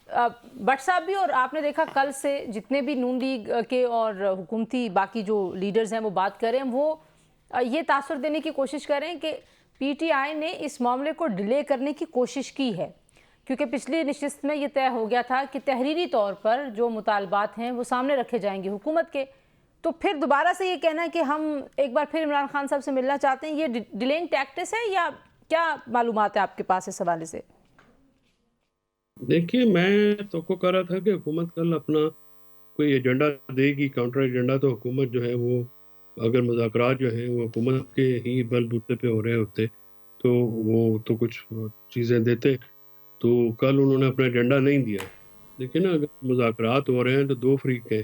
भट्ट साहब भी, और आपने देखा कल से जितने भी नून लीग के और हुकूमती बाकी जो लीडर्स हैं वो बात कर रहे हैं, वो ये तासुर देने की कोशिश कर रहे हैं कि पीटीआई ने इस मामले को डिले करने की कोशिश की है, क्योंकि पिछली नशिस्त में ये तय हो गया था कि तहरीरी तौर पर जो मुतालबात हैं वो सामने रखे जाएंगे हुकूमत के। तो फिर दोबारा से ये कहना है कि हम एक बार फिर इमरान खान साहब से मिलना चाहते हैं, ये डिलेइंग टैक्टिस है या क्या मालूमात है आपके पास इस हवाले से? देखिए, मैं तो कह रहा था कि हुकूमत कल अपना कोई एजेंडा देगी, काउंटर एजेंडा। तो हुकूमत जो है वो, अगर मुज़ाकरात जो है वो हुकूमत के ही बलबूते पे हो रहे होते तो वो तो कुछ चीज़ें देते। तो कल उन्होंने अपना एजेंडा नहीं दिया। देखिए ना, अगर मुज़ाकरात हो रहे हैं तो 2 फ्रीक हैं,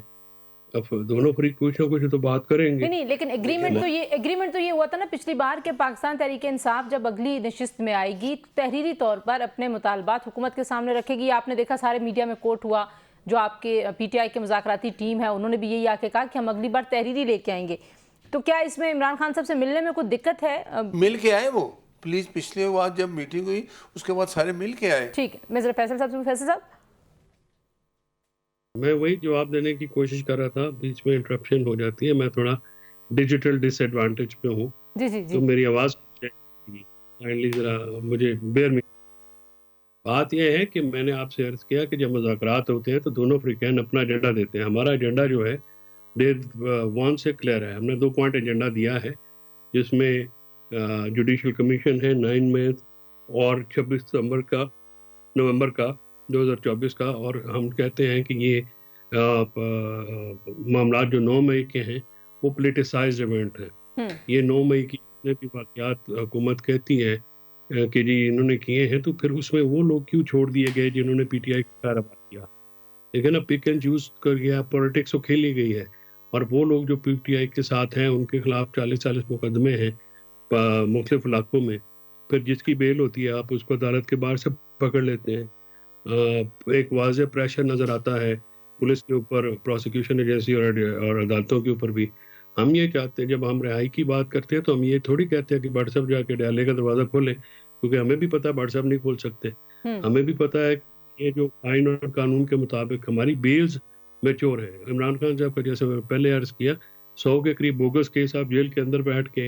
अब दोनों फ्रीक कुछ ना कुछ तो बात करेंगे। नहीं, लेकिन एग्रीमेंट तो ये हुआ था ना पिछली बार के पाकिस्तान तहरीक इंसाफ जब अगली नशिस्त में आएगी तहरीरी तौर पर अपने मुतालबात हुकूमत के सामने रखेगी। आपने देखा सारे मीडिया में कोट हुआ, जो आपके पीटीआई के मुज़ाकराती टीम है उन्होंने भी यही आके कहा कि हम अगली बार तहरीरी लेके आएंगे। तो क्या इसमें इमरान खान साहब से मिलने में कोई दिक्कत है? मिल के आए वो, प्लीज। पिछले बार जब मीटिंग हुई उसके बाद सारे मिल के आए। ठीक है, मैं जरा फैसल साहब मैं वही जवाब देने की कोशिश कर रहा था, बीच में इंटरप्शन हो जाती है। मैं थोड़ा डिजिटल डिसएडवांटेज पे हूँ, तो मेरी आवाज़ काइंडली ज़रा मुझे बेयर में। बात यह है कि मैंने आपसे अर्ज़ किया कि जब मुज़ाकरात होते हैं तो दोनों फ्रीकैन अपना एजेंडा देते हैं। हमारा एजेंडा जो है डे 1 से क्लियर है। हमने 2 पॉइंट एजेंडा दिया है, जिसमें जुडिशल कमीशन है 9 मई और 26 नवंबर का 2024 का। और हम कहते हैं कि ये मामला जो 9 मई के हैं वो पोलिटिसाइज्ड इवेंट है। ये 9 मई की जितने भी वाक़यात हुकूमत कहती है कि जी इन्होंने किए हैं, तो फिर उसमें वो लोग क्यों छोड़ दिए गए जिन्होंने पीटीआई का कारोबार किया। लेकिन अब पिक एंड चूज कर गया, पॉलिटिक्स तो खेली गई है। और वो लोग जो पीटीआई के साथ हैं उनके खिलाफ 40 मुकदमे हैं मुख्तलिफ इलाकों में। फिर जिसकी बेल होती है आप उसको अदालत के बाहर से पकड़ लेते हैं। एक वाज़ेह प्रेशर नज़र आता है पुलिस के ऊपर, प्रोसिक्यूशन एजेंसी और अदालतों के ऊपर भी। हम ये चाहते हैं, जब हम रिहाई की बात करते हैं तो हम ये थोड़ी कहते हैं कि भट्ट साहब जाके न्यायालय का दरवाज़ा खोलें, क्योंकि हमें भी पता है भट्ट साहब नहीं खोल सकते। हमें भी पता है कि ये जो आइन और कानून के मुताबिक हमारी बेल्स मैच्योर है। इमरान खान साहब का, जैसे मैं पहले अर्ज किया, 100 के करीब बोगस केस आप जेल के अंदर बैठ के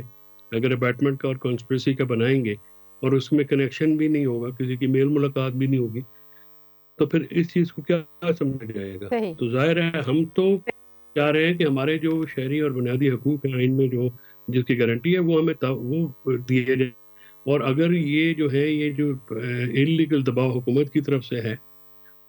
अगर अबैटमेंट का और कॉन्स्पिरेसी का बनाएंगे और उसमें कनेक्शन भी नहीं होगा, किसी की मेल मुलाकात भी नहीं होगी, तो फिर इस चीज़ को क्या समझा जाएगा? तो जाहिर है हम तो चाह रहे हैं कि हमारे जो शहरी और बुनियादी हकूक़ हैं आइन में जो जिसकी गारंटी है वो हमें वो दिए जाए। और अगर ये जो है ये जो इल्लीगल दबाव हुकूमत की तरफ से है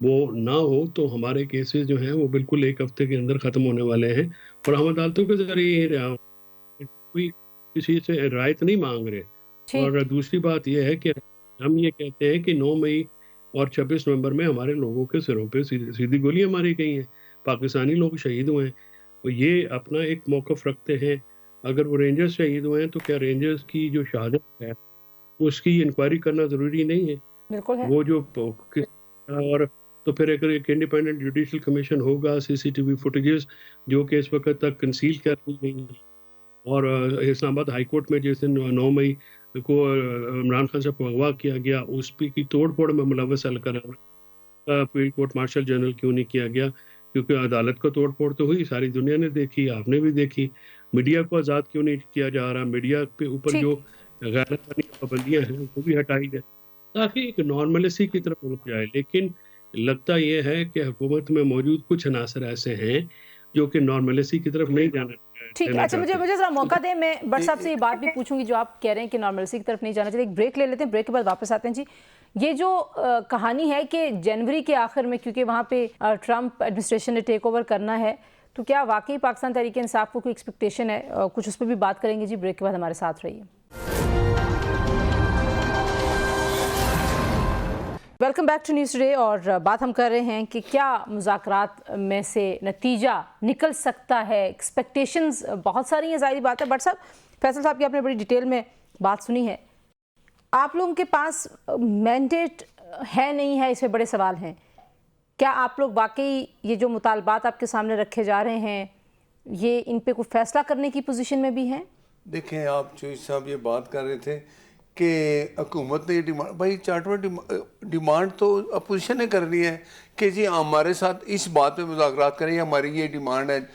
वो ना हो तो हमारे केसेस जो हैं वो बिल्कुल 1 हफ्ते के अंदर ख़त्म होने वाले हैं और हम अदालतों के ज़रिए ही कोई किसी से रायत नहीं मांग रहे। और दूसरी बात यह है कि हम ये कहते हैं कि 9 मई और 26 नवंबर में हमारे लोगों के सिरों पे सीधी गोलियां मारी गई हैं, पाकिस्तानी लोग शहीद हुए हैं। तो ये अपना एक मौक़िफ़ रखते हैं। अगर वो रेंजर्स शहीद हुए हैं तो क्या रेंजर्स की जो शहादत है उसकी इंक्वायरी करना ज़रूरी नहीं है? बिल्कुल है। वो जो और तो फिर अगर एक इंडिपेंडेंट जुडिशल कमीशन होगा, सीसीटीवी फुटेजेस जो कि इस वक्त तक कंसील कर दी गई हैं, और इस्लामाबाद हाई कोर्ट में जिस दिन 9 मई को इमरान खान साहब को अगवा किया गया उस पे की तोड़-फोड़ में मुलव्वस हल्का फील्ड कोर्ट मार्शल जनरल क्यों नहीं किया गया? क्योंकि अदालत को तोड़-फोड़ तो हुई, सारी दुनिया ने देखी, आपने भी देखी। मीडिया को आज़ाद क्यों नहीं किया जा रहा? मीडिया के ऊपर जो गैर-कानूनी पाबंदियाँ हैं वो भी हटाई जाए ताकि एक नॉर्मलिसी की तरफ मुल्क जाए। लेकिन लगता ये है कि हुकूमत में मौजूद कुछ अनासर ऐसे हैं जो कि नॉर्मलिसी की तरफ नहीं जाना। ठीक है, अच्छा मुझे ज़रा मौका दें, मैं भट्ट साहब से ये बात भी पूछूंगी जो आप कह रहे हैं कि नॉर्मलिसी की तरफ नहीं जाना चाहिए। एक ब्रेक ले लेते हैं, ब्रेक के बाद वापस आते हैं। जी, ये जो कहानी है कि जनवरी के आखिर में क्योंकि वहाँ पे ट्रंप एडमिनिस्ट्रेशन ने टेक ओवर करना है, तो क्या वाकई पाकिस्तान तहरीक इंसाफ को कोई एक्सपेक्टेशन है? कुछ उस पर भी बात करेंगे। जी, ब्रेक के बाद हमारे साथ रहिए। Welcome back to news today. और बात हम कर रहे हैं कि क्या मुज़ाकरात में से नतीजा निकल सकता है। एक्सपेक्टेशंस बहुत सारी हैं, ज़ाहिर बात है। बट साहब, फैसल साहब की आपने बड़ी डिटेल में बात सुनी है। आप लोगों के पास मैंडेट है नहीं है, इसमें बड़े सवाल हैं। क्या आप लोग वाकई ये जो मुतालबात आपके सामने रखे जा रहे हैं ये इन पे कोई फैसला करने की पोजीशन में भी हैं? देखें, आप चौधरी साहब ये बात कर रहे थे कि हुकूमत ने ये डिमांड, भाई चार्टर डिमांड तो अपोजिशन ने करनी है कि जी हमारे साथ इस बात पे मुज़ाकरात करें, हमारी ये डिमांड है।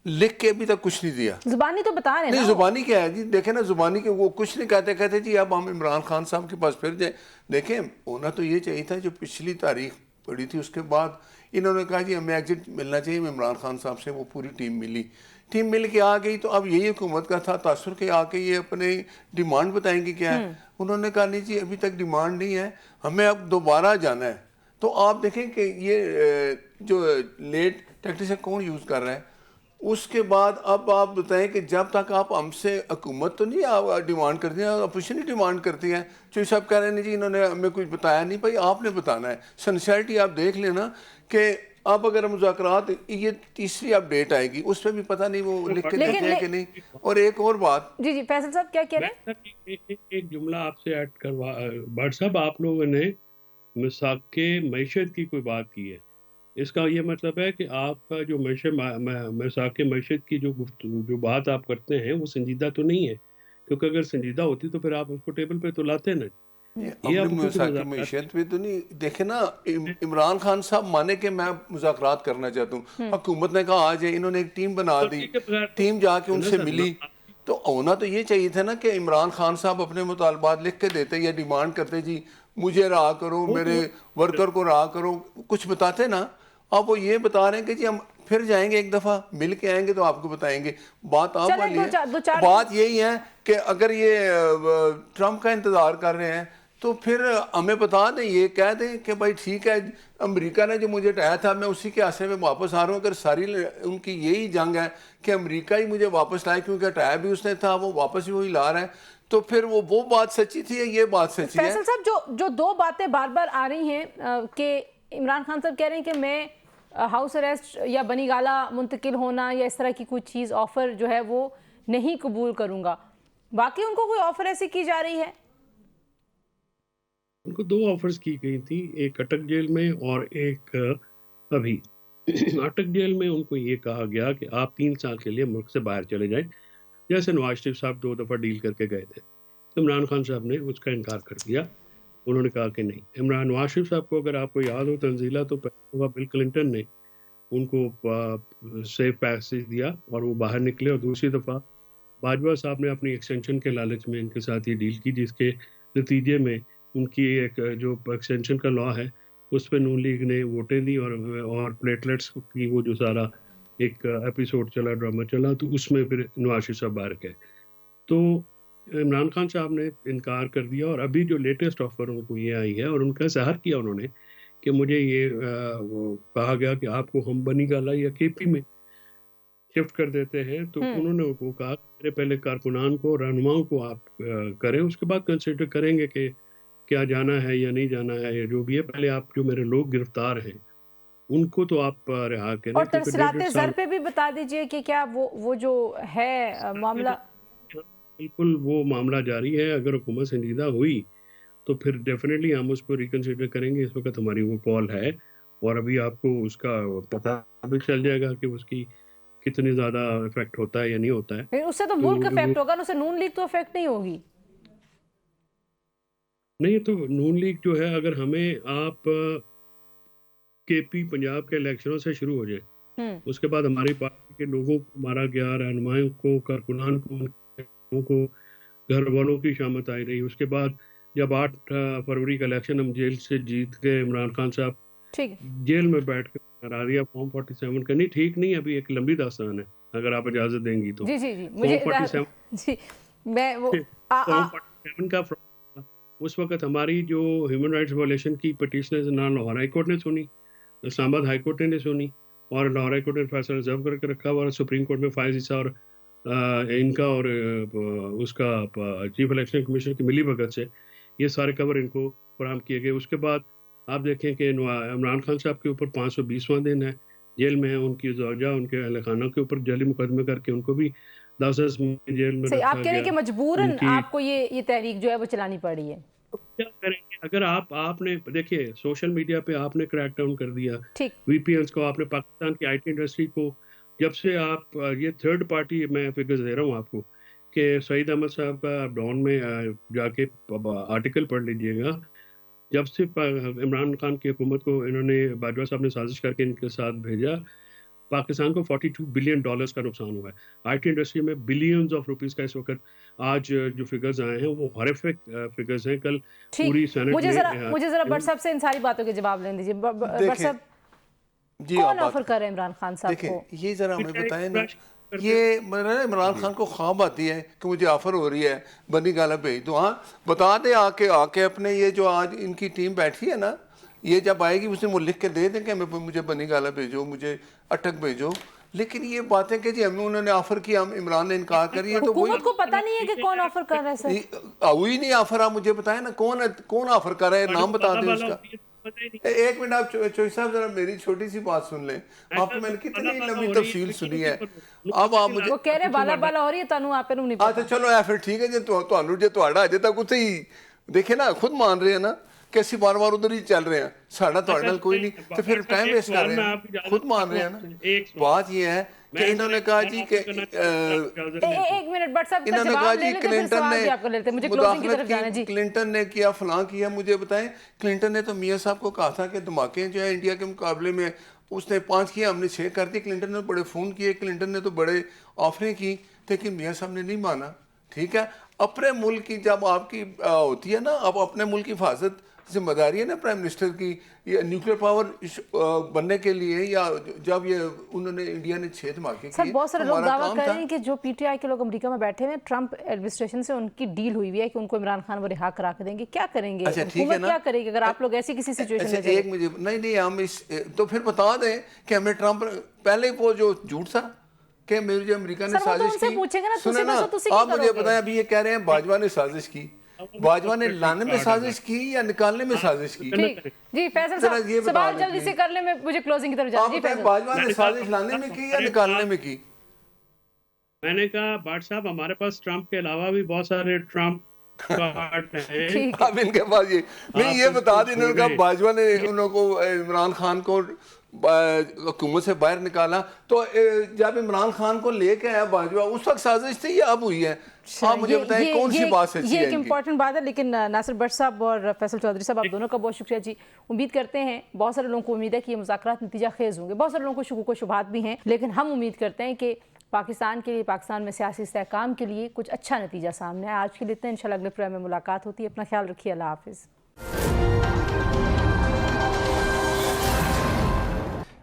लिख के अभी तक कुछ नहीं दिया। जुबानी तो बता रहे हैं नहीं, जुबानी क्या है जी? देखें ना, जुबानी के वो कुछ नहीं कहते जी अब हम इमरान खान साहब के पास फिर जाए। देखें, होना तो ये चाहिए था जो पिछली तारीख पड़ी थी उसके बाद इन्होंने कहा जी हमें एग्जिट मिलना चाहिए इमरान खान साहब से। वो पूरी टीम मिल के आ गई। तो अब यही हुकूमत का था तासुर के आके ये अपने डिमांड बताएंगे क्या है। उन्होंने कहा नहीं जी अभी तक डिमांड नहीं है, हमें अब दोबारा जाना है। तो आप देखें कि ये जो लेट टैक्टिक्स है कौन यूज़ कर रहा है। उसके बाद अब आप बताएं कि जब तक आप हमसे हुकूमत तो नहीं आप डिमांड करती है, अपोजिशन ही डिमांड करती है। चौधरी साहब कह रहे हैं जी इन्होंने हमें कुछ बताया नहीं। भाई आपने बताना है। सिंसियरिटी आप देख लेना कि अब अगर मुज़ाकरात ये तीसरी अपडेट आएगी उस पर भी पता नहीं वो लिख के देते हैं कि नहीं। और एक और बात, जी फैसल साहब क्या कह रहे हैं? एक जुमला आपसे ऐड करवा। भट्ट साहब, आप लोगों ने मिसाके मईशत की कोई बात की है, इसका ये मतलब है कि आपका जो मिसाके मईशत की जो बात आप करते हैं वो संजीदा तो नहीं है, क्योंकि अगर संजीदा होती तो फिर आप उसको टेबल पे तो लाते ना। मैशत पे तो नहीं। देखे ना, इमरान खान साहब माने कि मैं मुज़ाकरात करना चाहता हूँ, हुकूमत ने कहा आ जाए, इन्होंने एक टीम बना दी, टीम जाके उनसे मिली। तो होना तो ये चाहिए था ना कि इमरान खान साहब अपने मुतालबात लिख के देते या डिमांड करते जी मुझे रहा करो, मेरे वर्कर को रहा करो, कुछ बताते ना। अब वो ये बता रहे हैं कि जी हम फिर जाएंगे, एक दफ़ा मिल के आएंगे तो आपको बताएंगे। बात आप वाली है। बात यही है कि अगर ये ट्रंप का इंतज़ार कर रहे हैं तो फिर हमें बता दें, ये कह दें कि भाई ठीक है अमेरिका ने जो मुझे हटाया था मैं उसी के आसरे में वापस आ रहा हूँ। अगर सारी उनकी यही जंग है कि अमेरिका ही मुझे वापस लाए, क्योंकि हटाया भी उसने था, वो वापस भी वही ला रहा है, तो फिर वो बात सच्ची थी, ये बात सच्ची है। फैसल साहब, जो दो बातें बार बार आ रही हैं कि इमरान खान साहब कह रहे हैं कि मैं हाउस अरेस्ट या बनी गाला मुंतकिल होना या इस तरह की कोई चीज़ ऑफ़र जो है वो नहीं कबूल करूँगा। बाकी उनको कोई ऑफ़र ऐसी की जा रही है? इनको 2 ऑफर्स की गई थी, एक अटक जेल में और एक अभी। अटक जेल में उनको ये कहा गया कि आप 3 साल के लिए मुल्क से बाहर चले जाएं, जैसे नवाज शरीफ साहब 2 दफ़ा डील करके गए थे। तो इमरान खान साहब ने उसका इनकार कर दिया। उन्होंने कहा कि नहीं। नवाज शरीफ साहब को अगर आपको याद हो तंजीला, तो पहली दफ़ा बिल क्लिंटन ने उनको सेफ पैसेज दिया और वो बाहर निकले, और दूसरी दफ़ा बाजवा साहब ने अपनी एक्सटेंशन के लालच में इनके साथ ये डील की, जिसके नतीजे में उनकी एक जो एक्सटेंशन का लॉ है उस पर नून लीग ने वोटें दी, और प्लेटलेट्स की वो जो सारा एक एपिसोड चला, ड्रामा चला, तो उसमें फिर नवाज शरीफ साहब बाहर गए। तो इमरान खान साहब ने इनकार कर दिया, और अभी जो लेटेस्ट ऑफर उनको ये आई है, और उनका इज़हार किया उन्होंने कि मुझे ये वो कहा गया कि आपको हम बनी गाला या केपी में शिफ्ट कर देते हैं। तो उन्होंने उनको कहा मेरे पहले कारकुनान को, रहनुमाओं को आप करें, उसके बाद कंसिडर करेंगे कि क्या जाना है या नहीं जाना है, या जो भी है, पहले आप जो मेरे लोग गिरफ्तार हैं उनको तो आप रिहा करें। और तरसलाते ज़र पे भी बता दीजिए कि क्या वो जो है मामला। बिल्कुल वो मामला जारी है। अगर हुकूमत संजीदा हुई तो फिर डेफिनेटली हम उसको रिकंसिडर करेंगे। इस वक्त हमारी वो कॉल है, और अभी आपको उसका पता भी चल जाएगा कि उसकी कितनी ज़्यादा इफेक्ट होता है या नहीं होता है। उससे तो मुल्क इफेक्ट होगा, उससे नून लीग तो इफेक्ट नहीं होगी। नहीं, तो नून लीग जो है, अगर हमें आप केपी पंजाब के इलेक्शनों से शुरू हो जाए, उसके बाद हमारी पार्टी के लोगों को मारा गया, रहनुमाओं को, कारकुनान को, घर वालों की शामत आई रही, उसके बाद जब 8 फरवरी का इलेक्शन हम जेल से जीत गए, इमरान खान साहब जेल में बैठ कर करारिया फॉर्म 47 का, नहीं ठीक नहीं, अभी एक लंबी दास्तान है, अगर आप इजाजत देंगी तो। जी मुझे फॉर्म 47 जी मैं वो फॉर्म 47 का उस वक्त हमारी जो ह्यूमन राइट्स वायलेशन की पिटीशन ना लाहौर हाई कोर्ट ने सुनी, इस्लामाबाद हाई कोर्ट ने सुनी, और लाहौर हाई कोर्ट ने फैसला रिजर्व करके रखा हुआ, सुप्रीम कोर्ट में फायज ईसा और इनका और उसका चीफ इलेक्शन कमीशन की मिली भगत से ये सारे कवर इनको फराहम किए गए। उसके बाद आप देखें कि इमरान खान साहब के ऊपर 520वां दिन है, जेल में है, उनकी ज़ौजा, उनके अहल खाना के ऊपर जाली मुकदमे करके उनको भी 10 जेल में रखा आप कह रहे हैं कि मजबूरन आपको ये तहरीक जो है वो चलानी पड़ी है। तो क्या करेंगे? अगर आपने देखिए सोशल मीडिया पे आपने क्रैकडाउन कर दिया, वीपीएन्स को, आपने पाकिस्तान की आईटी इंडस्ट्री को, जब से आप ये थर्ड पार्टी, मैं फिगर्स दे रहा हूँ आपको कि सईद अहमद साहब का आप डॉन में जाके आर्टिकल पढ़ लीजिएगा, जब से इमरान खान की हुकूमत को इन्होंने बाजवा साहब ने साजिश करके इनके साथ भेजा, पाकिस्तान को $42 बिलियन का नुकसान हुआ है। आईटी इंडस्ट्री में बिलियंस ऑफ रुपीस का इस वक्त आज जो फिगर्स आए हैं वो हॉरिफिक फिगर्स हैं। कल पूरी सेनेट मुझे जरा भट्ट साहब से इन सारी बातों के जवाब लेने दीजिए। भट्ट साहब जी, कौन ऑफर कर रहे हैं इमरान खान साहब को? ये जरा हमें बताएं ना, ये इमरान खान को ख्वाब आती है कि मुझे ऑफर हो रही है बनी गाला भेज दो। हाँ बता दे आके अपने, ये जो आज इनकी टीम बैठी है ना, ये जब आएगी उसे वो लिख के दे दें कि मुझे बनी गाला भेजो, मुझे अटक भेजो। लेकिन ये बातें कि जी हमें उन्होंने ऑफर किया, हम इमरान ने इनकार करी है, तो हुकूमत को पता नहीं है कि कौन ऑफर कर रहा है सर? हुई नहीं ऑफर, आप मुझे बताएं ना कौन ऑफर कर रहा है, नाम बता दें उसका। एक मिनट आप चौधरी साहब जरा मेरी छोटी सी बात सुन लें। आपने मैंने कितनी लंबी तफसील सुनी है, अब आप मुझे वो कह रहे बाला बाला हो रही है, तानू आप नहीं पता। अच्छा चलो है फिर ठीक है जी, ਤੁਹਾਨੂੰ ਜੇ ਤੁਹਾਡਾ ਅਜੇ ਤੱਕ ਉੱਥੇ ਹੀ ਦੇਖੇ ਨਾ, ਖੁਦ ਮੰਨ ਰਹੇ ਨਾ ਕਿ ਅਸੀਂ ਬਾਰ-ਬਾਰ ਉਧਰ ਹੀ ਚੱਲ ਰਹੇ ਹਾਂ, ਸਾਡਾ ਤੁਹਾਡੇ ਨਾਲ ਕੋਈ ਨਹੀਂ, ਤੇ ਫਿਰ टाइम वेस्ट कर रहे हैं, खुद मान रहे हैं ना। बात ये है कि इन्होंने कहा जी कि एक मिनट भट्ट साहब, इन्होंने कहा जी क्लिंटन ने किया, फलां किया। मुझे बताएं, क्लिंटन ने तो मियाँ साहब को कहा था कि धमाके जो है इंडिया के मुकाबले में, उसने 5 किए, हमने 6 कर दिए। क्लिंटन ने बड़े फ़ोन किए, क्लिंटन ने तो बड़े ऑफरें की, लेकिन मियाँ साहब ने नहीं माना। ठीक है, अपने मुल्क की जब आपकी होती है ना, अब अपने मुल्क की हिफाजत जिम्मेदारी है ना प्राइम मिनिस्टर की, ये न्यूक्लियर पावर बनने के लिए, या जब ये उन्होंने इंडिया ने 6 धमाके किए। बहुत सारे लोग दावा कर रहे हैं कि जो पीटीआई के लोग अमेरिका में बैठे हैं, ट्रंप एडमिनिस्ट्रेशन से उनकी डील हुई हुई है कि उनको इमरान खान वो रिहा करा के देंगे। क्या करेंगे? अच्छा ठीक है ना, क्या करेगी अगर आप लोग ऐसी किसी सिचुएशन में एक मुझे नहीं हम इस तो फिर बता दें कि हमें ट्रंप पहले वो जो झूठ था कि मेरी जो अमेरिका ने साजिश की, सुने ना आप मुझे बताएं, अभी ये कह रहे हैं बाजवा ने साजिश की, बाजवा ने लाने में साजिश की या निकालने में साजिश की? जी फैसल साहब, ये सवाल जल्दी से कर ले, मैं मुझे क्लोजिंग की तरफ जाना। जी फैसल, बाजवा ने साजिश लाने में की या निकालने में की? मैंने कहा भट्ट साहब, हमारे पास ट्रंप के अलावा भी बहुत सारे ट्रंप काट है। ठीक अब इनके पास ये नहीं, ये बता दें, इन्होंने कहा छोड़े। बाजवा ने उनको इमरान खान को हुकूमत से बाहर निकाला, तो जब इमरान खान को लेके आया बाजवा उस वक्त साजिश थी या अब हुई है? आप मुझे बताएं कौन सी बात सच्ची ये है एक इनकी? इम्पॉर्टेंट बात है। लेकिन नासिर भट्ट साहब और फैसल चौधरी साहब, आप दोनों का बहुत शुक्रिया जी। उम्मीद करते हैं, बहुत सारे लोगों को उम्मीद है कि ये मुज़ाकरात नतीजा खेज होंगे, बहुत सारे लोगों को शुकूक व शुबहात भी हैं, लेकिन हम उम्मीद करते हैं कि पाकिस्तान के लिए, पाकिस्तान में सियासी इस्तेहकाम के लिए कुछ अच्छा नतीजा सामने आए। आज के लिए इतना, इंशाल्लाह अगले प्रोग्राम में मुलाकात होती है। अपना ख्याल रखिए, अल्लाह हाफिज़।